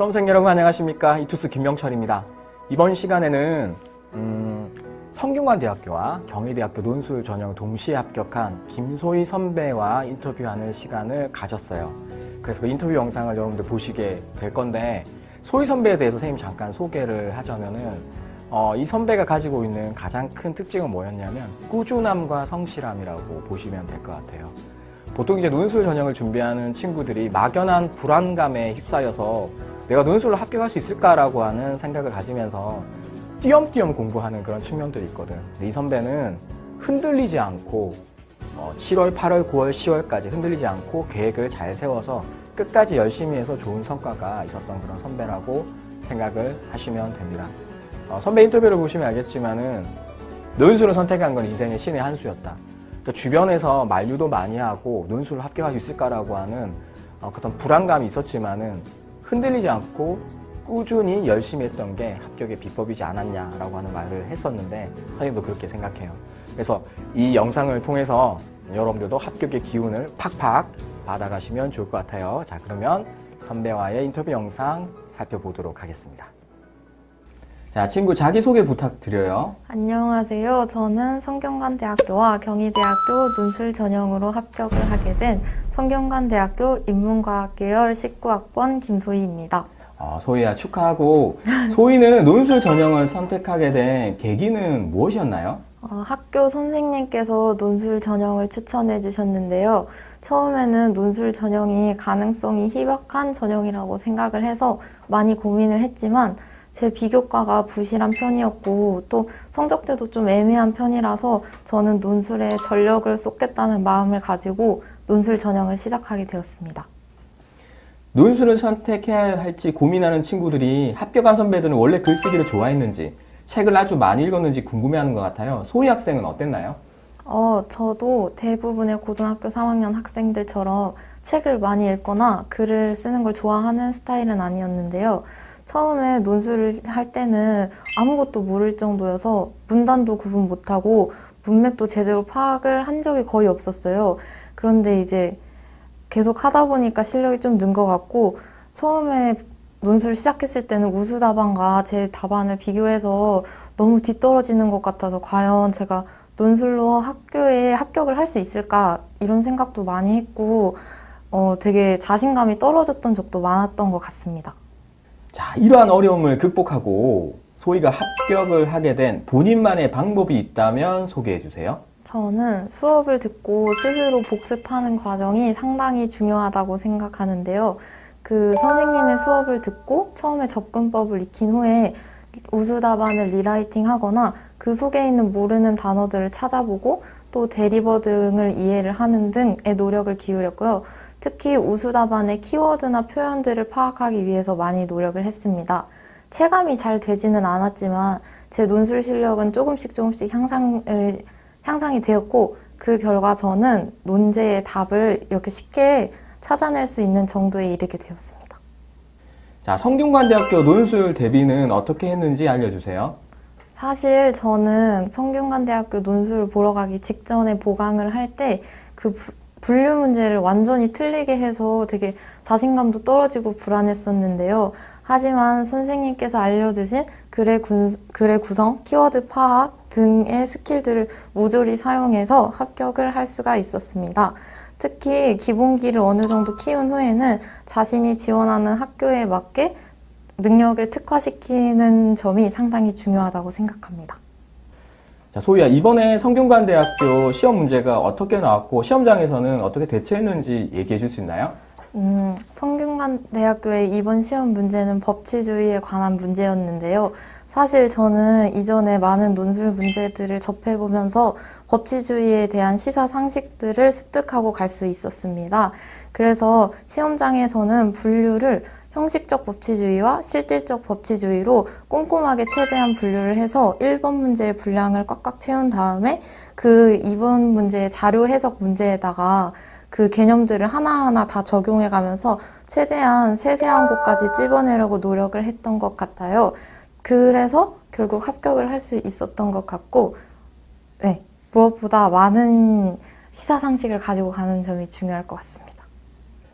수험생 여러분 안녕하십니까? 이투스 김명철입니다. 이번 시간에는 성균관대학교와 경희대학교 논술 전형 동시에 합격한 김소희 선배와 인터뷰하는 시간을 가졌어요. 그래서 그 인터뷰 영상을 여러분들 보시게 될 건데, 소희 선배에 대해서 선생님이 잠깐 소개를 하자면은 이 선배가 가지고 있는 가장 큰 특징은 뭐였냐면 꾸준함과 성실함이라고 보시면 될 것 같아요. 보통 이제 논술 전형을 준비하는 친구들이 막연한 불안감에 휩싸여서 내가 논술로 합격할 수 있을까라고 하는 생각을 가지면서 띄엄띄엄 공부하는 그런 측면들이 있거든. 근데 이 선배는 흔들리지 않고 7월, 8월, 9월, 10월까지 흔들리지 않고 계획을 잘 세워서 끝까지 열심히 해서 좋은 성과가 있었던 그런 선배라고 생각을 하시면 됩니다. 선배 인터뷰를 보시면 알겠지만은 논술을 선택한 건 인생의 신의 한 수였다. 그러니까 주변에서 만류도 많이 하고 논술을 합격할 수 있을까라고 하는 어떤 불안감이 있었지만은 흔들리지 않고 꾸준히 열심히 했던 게 합격의 비법이지 않았냐라고 하는 말을 했었는데, 선생님도 그렇게 생각해요. 그래서 이 영상을 통해서 여러분들도 합격의 기운을 팍팍 받아가시면 좋을 것 같아요. 자, 그러면 선배와의 인터뷰 영상 살펴보도록 하겠습니다. 자, 친구 자기소개 부탁드려요. 안녕하세요. 저는 성균관대학교와 경희대학교 논술 전형으로 합격을 하게 된 성균관대학교 인문과학 계열 19학번 김소희입니다. 소희야 축하하고, 소희는 논술 전형을 선택하게 된 계기는 무엇이었나요? 학교 선생님께서 논술 전형을 추천해 주셨는데요. 처음에는 논술 전형이 가능성이 희박한 전형이라고 생각을 해서 많이 고민을 했지만, 제 비교과가 부실한 편이었고 또 성적대도 좀 애매한 편이라서 저는 논술에 전력을 쏟겠다는 마음을 가지고 논술 전형을 시작하게 되었습니다. 논술을 선택해야 할지 고민하는 친구들이 합격한 선배들은 원래 글쓰기를 좋아했는지, 책을 아주 많이 읽었는지 궁금해하는 것 같아요. 소희 학생은 어땠나요? 저도 대부분의 고등학교 3학년 학생들처럼 책을 많이 읽거나 글을 쓰는 걸 좋아하는 스타일은 아니었는데요. 처음에 논술을 할 때는 아무것도 모를 정도여서 문단도 구분 못하고 문맥도 제대로 파악을 한 적이 거의 없었어요. 그런데 이제 계속 하다 보니까 실력이 좀 는 것 같고, 처음에 논술 시작했을 때는 우수 답안과 제 답안을 비교해서 너무 뒤떨어지는 것 같아서 과연 제가 논술로 학교에 합격을 할 수 있을까 이런 생각도 많이 했고 되게 자신감이 떨어졌던 적도 많았던 것 같습니다. 자, 이러한 어려움을 극복하고 소희가 합격을 하게 된 본인만의 방법이 있다면 소개해 주세요. 저는 수업을 듣고 스스로 복습하는 과정이 상당히 중요하다고 생각하는데요. 그 선생님의 수업을 듣고 처음에 접근법을 익힌 후에 우수 답안을 리라이팅 하거나 그 속에 있는 모르는 단어들을 찾아보고 또 대리버 등을 이해를 하는 등의 노력을 기울였고요. 특히 우수 답안의 키워드나 표현들을 파악하기 위해서 많이 노력을 했습니다. 체감이 잘 되지는 않았지만 제 논술 실력은 조금씩 향상이 되었고, 그 결과 저는 논제의 답을 이렇게 쉽게 찾아낼 수 있는 정도에 이르게 되었습니다. 자, 성균관대학교 논술 대비는 어떻게 했는지 알려주세요. 사실 저는 성균관대학교 논술을 보러 가기 직전에 보강을 할 때 그 분류 문제를 완전히 틀리게 해서 되게 자신감도 떨어지고 불안했었는데요. 하지만 선생님께서 알려주신 글의 구성, 키워드 파악 등의 스킬들을 모조리 사용해서 합격을 할 수가 있었습니다. 특히 기본기를 어느 정도 키운 후에는 자신이 지원하는 학교에 맞게 능력을 특화시키는 점이 상당히 중요하다고 생각합니다. 자, 소희야, 이번에 성균관대학교 시험 문제가 어떻게 나왔고 시험장에서는 어떻게 대처했는지 얘기해 줄 수 있나요? 성균관대학교의 이번 시험 문제는 법치주의에 관한 문제였는데요. 사실 저는 이전에 많은 논술 문제들을 접해보면서 법치주의에 대한 시사 상식들을 습득하고 갈 수 있었습니다. 그래서 시험장에서는 분류를 형식적 법치주의와 실질적 법치주의로 꼼꼼하게 최대한 분류를 해서 1번 문제의 분량을 꽉꽉 채운 다음에 그 2번 문제의 자료 해석 문제에다가 그 개념들을 하나하나 다 적용해 가면서 최대한 세세한 곳까지 찝어내려고 노력을 했던 것 같아요. 그래서 결국 합격을 할 수 있었던 것 같고, 네, 무엇보다 많은 시사상식을 가지고 가는 점이 중요할 것 같습니다.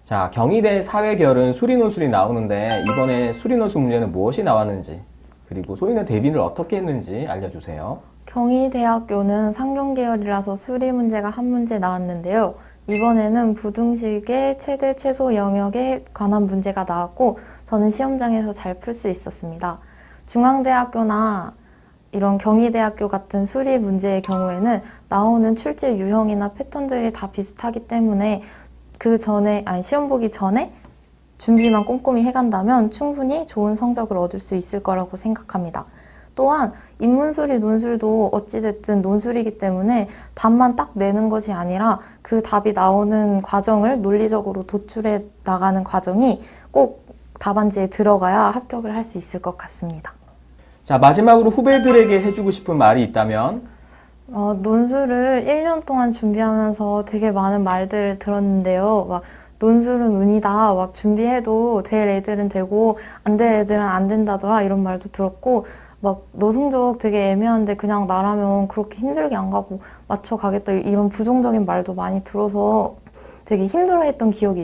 자, 경희대 사회결은 수리논술이 나오는데 이번에 수리논술 문제는 무엇이 나왔는지 그리고 소희는 대비를 어떻게 했는지 알려주세요. 경희대학교는 상경계열이라서 수리 문제가 한 문제 나왔는데요. 이번에는 부등식의 최대 최소 영역에 관한 문제가 나왔고 저는 시험장에서 잘 풀 수 있었습니다. 중앙대학교나 이런 경희대학교 같은 수리 문제의 경우에는 나오는 출제 유형이나 패턴들이 다 비슷하기 때문에 그 전에, 시험 보기 전에 준비만 꼼꼼히 해간다면 충분히 좋은 성적을 얻을 수 있을 거라고 생각합니다. 또한 인문수리, 논술도 어찌됐든 논술이기 때문에 답만 딱 내는 것이 아니라 그 답이 나오는 과정을 논리적으로 도출해 나가는 과정이 꼭 답안지에 들어가야 합격을 할 수 있을 것 같습니다. 자, 마지막으로 후배들에게 해주고 싶은 말이 있다면? 논술을 1년 동안 준비하면서 되게 많은 말들을 들었는데요. 막 논술은 운이다. 막 준비해도 될 애들은 되고 안 될 애들은 안 된다더라. 이런 말도 들었고 막 너 성적 되게 애매한데 그냥 나라면 그렇게 힘들게 안 가고 맞춰가겠다. 이런 부정적인 말도 많이 들어서 되게 힘들어했던 기억이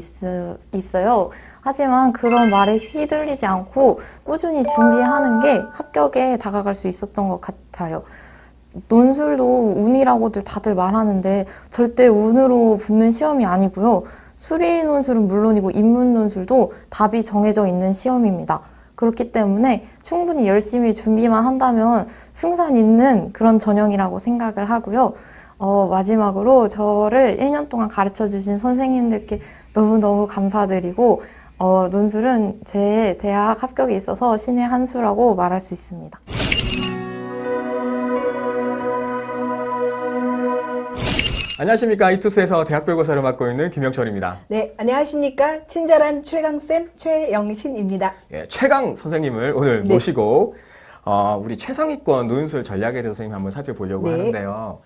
있어요. 하지만 그런 말에 휘둘리지 않고 꾸준히 준비하는 게 합격에 다가갈 수 있었던 것 같아요. 논술도 운이라고들 다들 말하는데 절대 운으로 붙는 시험이 아니고요. 수리 논술은 물론이고 인문 논술도 답이 정해져 있는 시험입니다. 그렇기 때문에 충분히 열심히 준비만 한다면 승산 있는 그런 전형이라고 생각을 하고요. 마지막으로 저를 1년 동안 가르쳐 주신 선생님들께 너무너무 감사드리고 논술은 제 대학 합격에 있어서 신의 한 수라고 말할 수 있습니다. 안녕하십니까. 이투스에서 대학별고사를 맡고 있는 김영철입니다. 네, 안녕하십니까. 친절한 최강쌤 최영신입니다. 예, 최강 선생님을 오늘 네. 모시고 우리 최상위권 논술 전략에 대해서 선생님 한번 살펴보려고 네. 하는데요.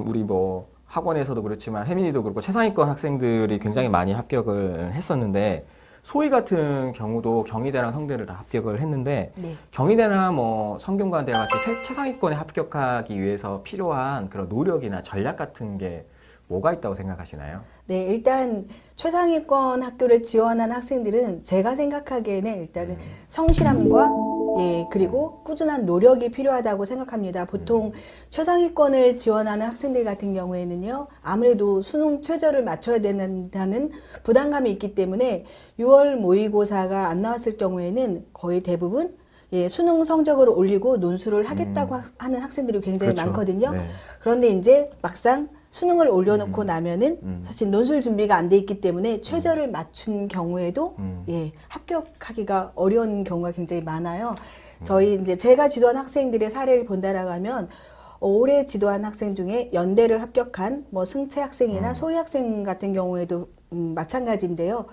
우리 뭐 학원에서도 그렇지만 혜민이도 그렇고 최상위권 학생들이 굉장히 많이 합격을 했었는데 소희 같은 경우도 경희대랑 성대를 다 합격을 했는데 네. 경희대나 뭐 성균관대와 같이 최상위권에 합격하기 위해서 필요한 그런 노력이나 전략 같은 게 뭐가 있다고 생각하시나요? 네, 일단 최상위권 학교를 지원한 학생들은 제가 생각하기에는 일단은 성실함과 그리고 꾸준한 노력이 필요하다고 생각합니다. 보통 최상위권을 지원하는 학생들 같은 경우에는요, 아무래도 수능 최저를 맞춰야 된다는 부담감이 있기 때문에 6월 모의고사가 안 나왔을 경우에는 거의 대부분 수능 성적을 올리고 논술을 하겠다고 하는 학생들이 굉장히 그렇죠. 많거든요. 네. 그런데 이제 막상 수능을 올려놓고 나면은 사실 논술 준비가 안 돼 있기 때문에 최저를 맞춘 경우에도 합격하기가 어려운 경우가 굉장히 많아요. 저희 이제 제가 지도한 학생들의 사례를 본다라고 하면 올해 지도한 학생 중에 연대를 합격한 뭐 승채 학생이나 소희 학생 같은 경우에도 마찬가지인데요.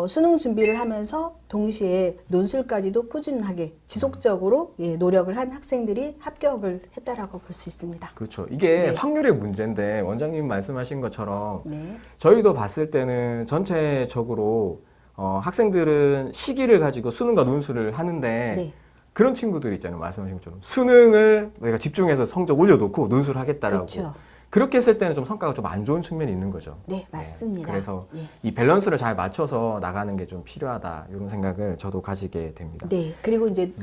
수능 준비를 하면서 동시에 논술까지도 꾸준하게 지속적으로 노력을 한 학생들이 합격을 했다라고 볼 수 있습니다. 그렇죠. 이게 네. 확률의 문제인데 원장님 말씀하신 것처럼 네. 저희도 봤을 때는 전체적으로 학생들은 시기를 가지고 수능과 논술을 하는데 네. 그런 친구들 있잖아요. 말씀하신 것처럼 수능을 내가 집중해서 성적 올려놓고 논술을 하겠다라고 그렇죠. 그렇게 했을 때는 좀 성과가 좀 안 좋은 측면이 있는 거죠. 네, 맞습니다. 그래서 예. 이 밸런스를 잘 맞춰서 나가는 게 좀 필요하다 이런 생각을 저도 가지게 됩니다. 네, 그리고 이제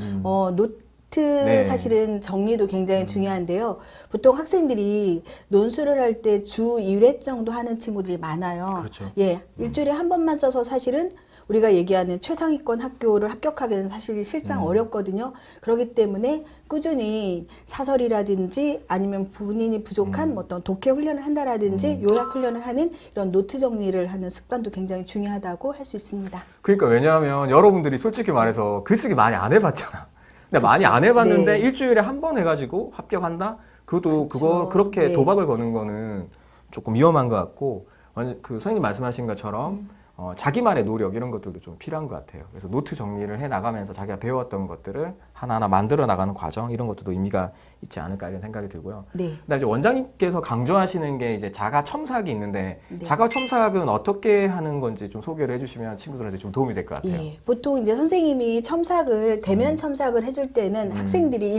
노트 네. 사실은 정리도 굉장히 중요한데요. 보통 학생들이 논술을 할 때 주 1회 정도 하는 친구들이 많아요. 그렇죠. 예, 일주일에 한 번만 써서 사실은 우리가 얘기하는 최상위권 학교를 합격하기는 사실 실상 어렵거든요. 그렇기 때문에 꾸준히 사설이라든지 아니면 본인이 부족한 뭐 어떤 독해 훈련을 한다라든지 요약 훈련을 하는 이런 노트 정리를 하는 습관도 굉장히 중요하다고 할 수 있습니다. 그러니까 왜냐하면 여러분들이 솔직히 말해서 글쓰기 많이 안 해봤잖아. 근데 많이 안 해봤는데 네. 일주일에 한 번 해가지고 합격한다? 그것도 그렇죠. 그렇게 네. 도박을 거는 거는 조금 위험한 것 같고 그 선생님 말씀하신 것처럼 자기만의 노력 이런 것들도 좀 필요한 것 같아요. 그래서 노트 정리를 해 나가면서 자기가 배웠던 것들을 하나하나 만들어 나가는 과정 이런 것들도 의미가 있지 않을까 이런 생각이 들고요. 네. 근데 이제 원장님께서 강조하시는 게 이제 자가 첨삭이 있는데 네. 자가 첨삭은 어떻게 하는 건지 좀 소개를 해주시면 친구들한테 좀 도움이 될 것 같아요. 예, 보통 이제 선생님이 대면 첨삭을 해줄 때는 학생들이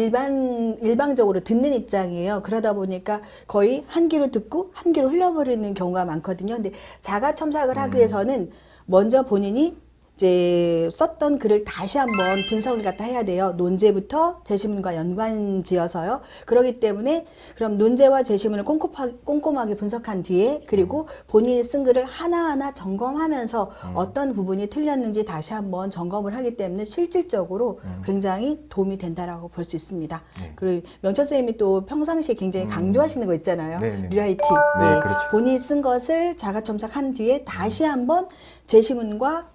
일방적으로 듣는 입장이에요. 그러다 보니까 거의 한 귀로 듣고 한 귀로 흘려버리는 경우가 많거든요. 근데 자가 첨삭을 하기 위해서는 먼저 본인이 이제 썼던 글을 다시 한번 분석을 갖다 해야 돼요. 논제부터 제시문과 연관지어서요. 그렇기 때문에 그럼 논제와 제시문을 꼼꼼하게 분석한 뒤에 그리고 본인이 쓴 글을 하나하나 점검하면서 어떤 부분이 틀렸는지 다시 한번 점검을 하기 때문에 실질적으로 굉장히 도움이 된다라고 볼 수 있습니다. 네. 그리고 명철 선생님이 또 평상시에 굉장히 강조하시는 거 있잖아요. 네네. 리라이팅. 네, 그렇죠. 본인이 쓴 것을 자가 첨삭한 뒤에 다시 한번 제시문과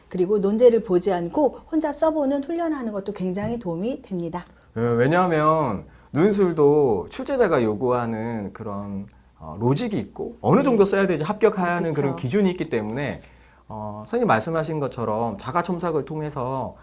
그리고 논제를 보지 않고 혼자 써보는 훈련하는 것도 굉장히 도움이 됩니다. 왜냐하면 논술도 출제자가 요구하는 그런 로직이 있고 어느 정도 써야 되지 합격하는 그쵸. 그런 기준이 있기 때문에 선생님 말씀하신 것처럼 자가 첨삭을 통해서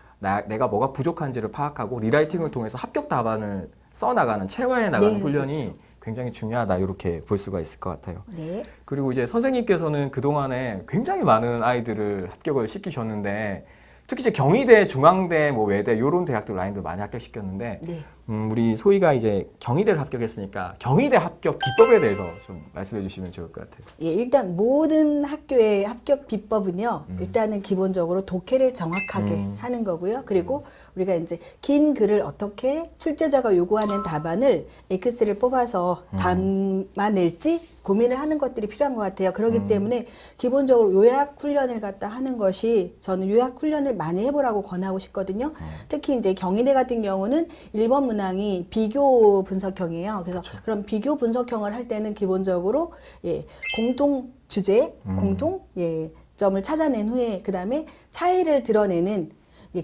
내가 뭐가 부족한지를 파악하고 리라이팅을 통해서 합격 답안을 써나가는 체화해 나가는 네, 훈련이 그렇죠. 굉장히 중요하다 이렇게 볼 수가 있을 것 같아요. 네. 그리고 이제 선생님께서는 그동안에 굉장히 많은 아이들을 합격을 시키셨는데 특히 이제 경희대, 중앙대, 뭐 외대 이런 대학들 라인들 많이 합격시켰는데 네. 우리 소희가 이제 경희대를 합격했으니까 경희대 합격 비법에 대해서 좀 말씀해 주시면 좋을 것 같아요. 예, 일단 모든 학교의 합격 비법은요. 일단은 기본적으로 독해를 정확하게 하는 거고요. 그리고 우리가 이제 긴 글을 어떻게 출제자가 요구하는 답안을 엑셀을 뽑아서 담아낼지 고민을 하는 것들이 필요한 것 같아요. 그렇기 때문에 기본적으로 요약 훈련을 갖다 하는 것이 저는 요약 훈련을 많이 해보라고 권하고 싶거든요. 특히 이제 경희대 같은 경우는 1번 문항이 비교 분석형이에요. 그래서 그럼 비교 분석형을 할 때는 기본적으로 공통 주제, 공통 점을 찾아낸 후에 그 다음에 차이를 드러내는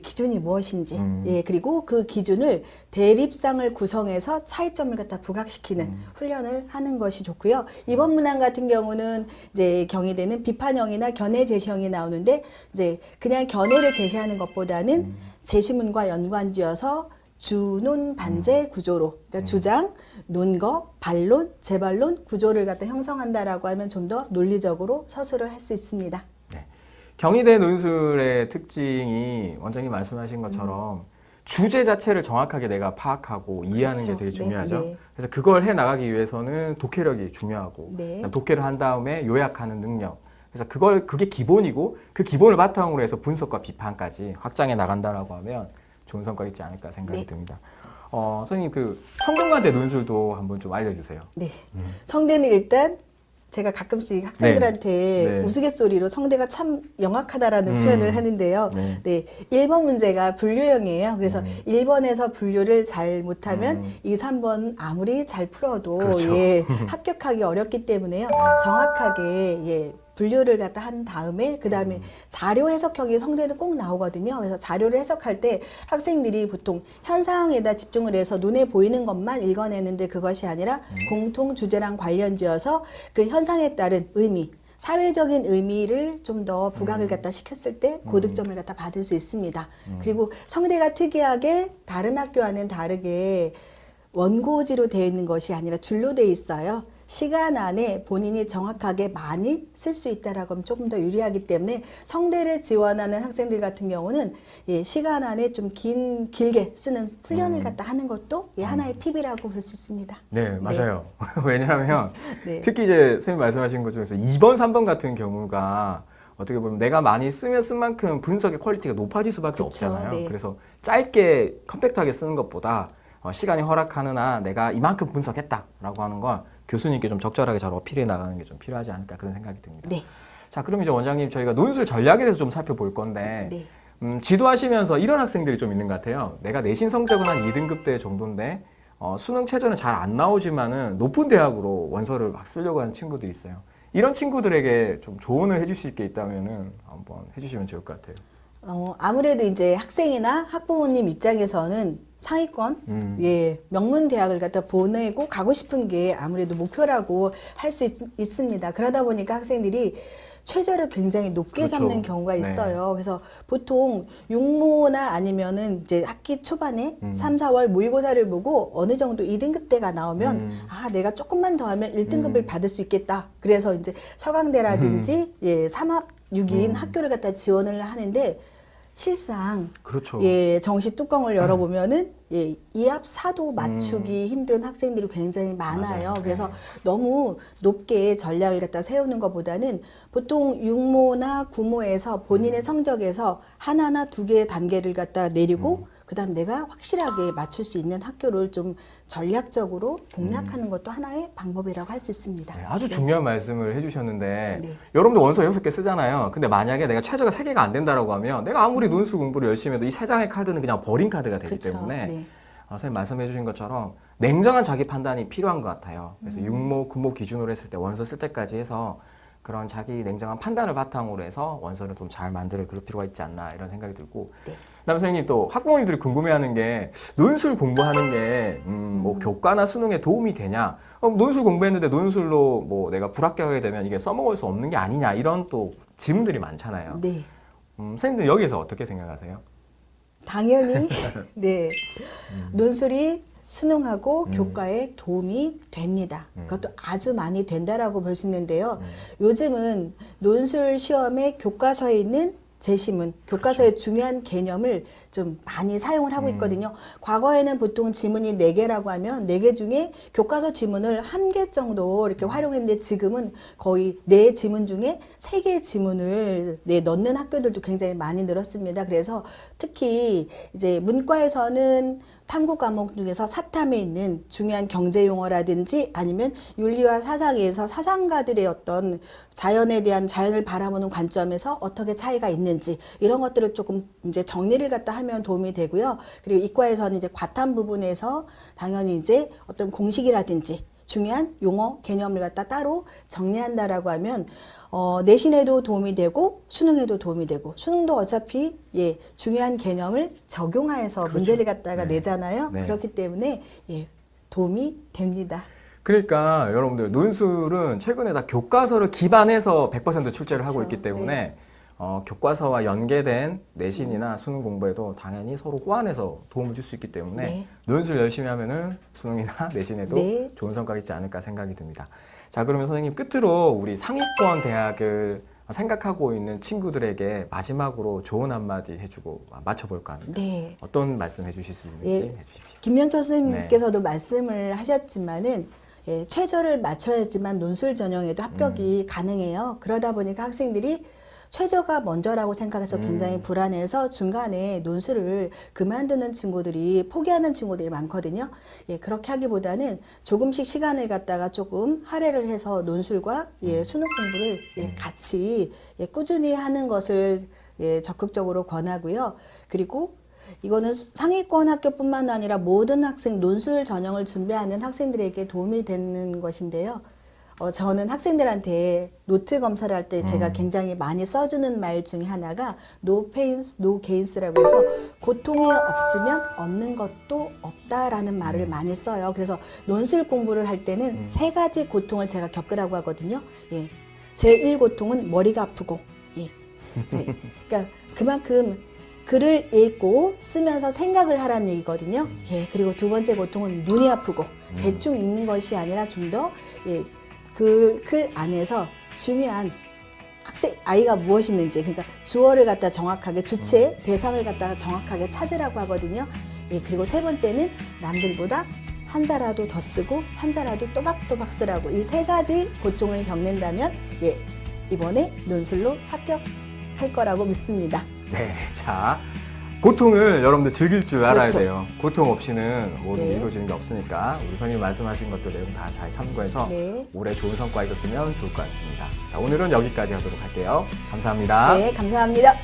기준이 무엇인지, 그리고 그 기준을 대립상을 구성해서 차이점을 갖다 부각시키는 훈련을 하는 것이 좋고요. 이번 문항 같은 경우는 이제 경희대는 비판형이나 견해 제시형이 나오는데 이제 그냥 견해를 제시하는 것보다는 제시문과 연관지어서 주논 반제 구조로 그러니까 주장, 논거, 반론, 재반론 구조를 갖다 형성한다라고 하면 좀 더 논리적으로 서술을 할 수 있습니다. 경희대 논술의 특징이 원장님 말씀하신 것처럼 주제 자체를 정확하게 내가 파악하고 이해하는 게 그렇죠. 되게 중요하죠. 네. 그래서 그걸 해 나가기 위해서는 독해력이 중요하고 네. 그다음 독해를 한 다음에 요약하는 능력. 그래서 그게 기본이고 그 기본을 바탕으로 해서 분석과 비판까지 확장해 나간다라고 하면 좋은 성과 있지 않을까 생각이 네. 듭니다. 선생님 그 성균관대 논술도 한번 좀 알려주세요. 네. 성대는 일단 제가 가끔씩 학생들한테 네. 우스갯소리로 성대가 참 영악하다라는 표현을 하는데요. 네. 1번 문제가 분류형이에요. 그래서 1번에서 분류를 잘 못하면 2, 3번 아무리 잘 풀어도 그렇죠. 합격하기 어렵기 때문에요. 정확하게 분류를 갖다 한 다음에 그 다음에 자료 해석형이 성대는 꼭 나오거든요. 그래서 자료를 해석할 때 학생들이 보통 현상에다 집중을 해서 눈에 보이는 것만 읽어내는데 그것이 아니라 공통 주제랑 관련지어서 그 현상에 따른 의미, 사회적인 의미를 좀 더 부각을 갖다 시켰을 때 고득점을 갖다 받을 수 있습니다. 그리고 성대가 특이하게 다른 학교와는 다르게 원고지로 되어 있는 것이 아니라 줄로 되어 있어요. 시간 안에 본인이 정확하게 많이 쓸 수 있다라고 하면 조금 더 유리하기 때문에 성대를 지원하는 학생들 같은 경우는 시간 안에 좀 길게 쓰는 훈련을 갖다 하는 것도 하나의 팁이라고 볼 수 있습니다. 네, 맞아요. 왜냐하면 네. 특히 이제 선생님 말씀하신 것 중에서 2번, 3번 같은 경우가 어떻게 보면 내가 많이 쓰면 쓴 만큼 분석의 퀄리티가 높아질 수밖에 그쵸, 없잖아요. 네. 그래서 짧게 컴팩트하게 쓰는 것보다 시간이 허락하는 한 내가 이만큼 분석했다라고 하는 건 교수님께 좀 적절하게 잘 어필해 나가는 게 좀 필요하지 않을까 그런 생각이 듭니다. 네. 자, 그럼 이제 원장님 저희가 논술 전략에 대해서 좀 살펴볼 건데 네. 지도하시면서 이런 학생들이 좀 있는 것 같아요. 내가 내신 성적은 한 2등급대 정도인데 수능 최저는 잘 안 나오지만은 높은 대학으로 원서를 막 쓰려고 하는 친구들이 있어요. 이런 친구들에게 좀 조언을 해주실 게 있다면은 한번 해주시면 좋을 것 같아요. 아무래도 이제 학생이나 학부모님 입장에서는 상위권, 예, 명문 대학을 갖다 보내고 가고 싶은 게 아무래도 목표라고 할 수 있습니다. 그러다 보니까 학생들이 최저를 굉장히 높게 그렇죠. 잡는 경우가 네. 있어요. 그래서 보통 육모나 아니면은 이제 학기 초반에 3, 4월 모의고사를 보고 어느 정도 2등급대가 나오면 아, 내가 조금만 더 하면 1등급을 받을 수 있겠다. 그래서 이제 서강대라든지 예, 삼합 6인 학교를 갖다 지원을 하는데 실상 그렇죠. 예, 정시 뚜껑을 열어보면은 예, 이합 사도 맞추기 힘든 학생들이 굉장히 많아요. 맞아요. 그래서 네. 너무 높게 전략을 갖다 세우는 것보다는 보통 육모나 구모에서 본인의 성적에서 하나나 두 개의 단계를 갖다 내리고 그다음 내가 확실하게 맞출 수 있는 학교를 좀 전략적으로 공략하는 것도 하나의 방법이라고 할 수 있습니다. 네, 아주 네. 중요한 말씀을 해주셨는데 네. 여러분들 원서 6개 쓰잖아요. 근데 만약에 내가 최저가 3개가 안 된다라고 하면 내가 아무리 논술 공부를 열심히 해도 이 3장의 카드는 그냥 버린 카드가 되기 그쵸. 때문에 네. 선생님 말씀해 주신 것처럼 냉정한 자기 판단이 필요한 것 같아요. 그래서 육모, 구모 기준으로 했을 때 원서 쓸 때까지 해서 그런 자기 냉정한 판단을 바탕으로 해서 원서를 좀 잘 만들 그럴 필요가 있지 않나 이런 생각이 들고 네. 그다음에 선생님 또 학부모님들이 궁금해하는 게 논술 공부하는 게 뭐 교과나 수능에 도움이 되냐 논술 공부했는데 논술로 뭐 내가 불합격하게 되면 이게 써먹을 수 없는 게 아니냐 이런 또 질문들이 많잖아요. 네. 선생님들 여기서 어떻게 생각하세요? 당연히 네. 논술이 수능하고 교과에 도움이 됩니다. 그것도 아주 많이 된다라고 볼 수 있는데요. 요즘은 논술 시험에 교과서에 있는 제시문, 교과서의 중요한 개념을 좀 많이 사용을 하고 있거든요. 과거에는 보통 지문이 4개라고 하면 4개 중에 교과서 지문을 1개 정도 이렇게 활용했는데 지금은 거의 4 지문 중에 3개의 지문을 넣는 학교들도 굉장히 많이 늘었습니다. 그래서 특히 이제 문과에서는 탐구 과목 중에서 사탐에 있는 중요한 경제 용어라든지 아니면 윤리와 사상에서 사상가들의 어떤 자연에 대한 자연을 바라보는 관점에서 어떻게 차이가 있는지 이런 것들을 조금 이제 정리를 갖다 하면 도움이 되고요. 그리고 이과에서는 이제 과탐 부분에서 당연히 이제 어떤 공식이라든지 중요한 용어 개념을 갖다 따로 정리한다라고 하면 내신에도 도움이 되고 수능에도 도움이 되고 수능도 어차피 예 중요한 개념을 적용하여서 그렇죠. 문제를 갖다가 네. 내잖아요. 네. 그렇기 때문에 예 도움이 됩니다. 그러니까 여러분들 논술은 최근에 다 교과서를 기반해서 100% 출제를 하고 그렇죠. 있기 때문에 교과서와 연계된 내신이나 수능 공부에도 당연히 서로 호환해서 도움을 줄 수 있기 때문에 네. 논술 열심히 하면은 수능이나 내신에도 네. 좋은 성과가 있지 않을까 생각이 듭니다. 자, 그러면 선생님 끝으로 우리 상위권 대학을 생각하고 있는 친구들에게 마지막으로 조언 한마디 해주고 맞춰볼까 합니다. 네. 어떤 말씀 해주실 수 있는지 예. 해주십시오. 김현철 선생님께서도 말씀을 하셨지만은 예, 최저를 맞춰야지만 논술 전형에도 합격이 가능해요. 그러다 보니까 학생들이 최저가 먼저라고 생각해서 굉장히 불안해서 중간에 논술을 그만두는 친구들이 포기하는 친구들이 많거든요. 예, 그렇게 하기보다는 조금씩 시간을 갖다가 조금 할애를 해서 논술과 예, 수능 공부를 예, 같이 예, 꾸준히 하는 것을 예, 적극적으로 권하고요. 그리고 이거는 상위권 학교뿐만 아니라 모든 학생 논술 전형을 준비하는 학생들에게 도움이 되는 것인데요. 저는 학생들한테 노트 검사를 할 때 제가 굉장히 많이 써주는 말 중에 하나가 No pains, no gains라고 해서 고통이 없으면 얻는 것도 없다라는 말을 많이 써요. 그래서 논술 공부를 할 때는 3가지 고통을 제가 겪으라고 하거든요. 예. 제1고통은 머리가 아프고, 예. 그러니까 그만큼 글을 읽고 쓰면서 생각을 하라는 얘기거든요. 예. 그리고 2번째 고통은 눈이 아프고 대충 읽는 것이 아니라 좀 더 예. 그 글 안에서 중요한 아이가 무엇이 있는지 그러니까 주어를 갖다 정확하게 주체 대상을 갖다가 정확하게 찾으라고 하거든요. 예, 그리고 3번째는 남들보다 한 자라도 더 쓰고 한 자라도 또박또박 쓰라고 이 3가지 고통을 겪는다면 예, 이번에 논술로 합격할 거라고 믿습니다. 네, 자 고통을 여러분들 즐길 줄 알아야 그렇죠. 돼요. 고통 없이는 모든 게 네. 이루어지는 게 없으니까 우리 선생님 말씀하신 것들 내용 다 잘 참고해서 네. 올해 좋은 성과 있었으면 좋을 것 같습니다. 자, 오늘은 여기까지 하도록 할게요. 감사합니다. 네, 감사합니다.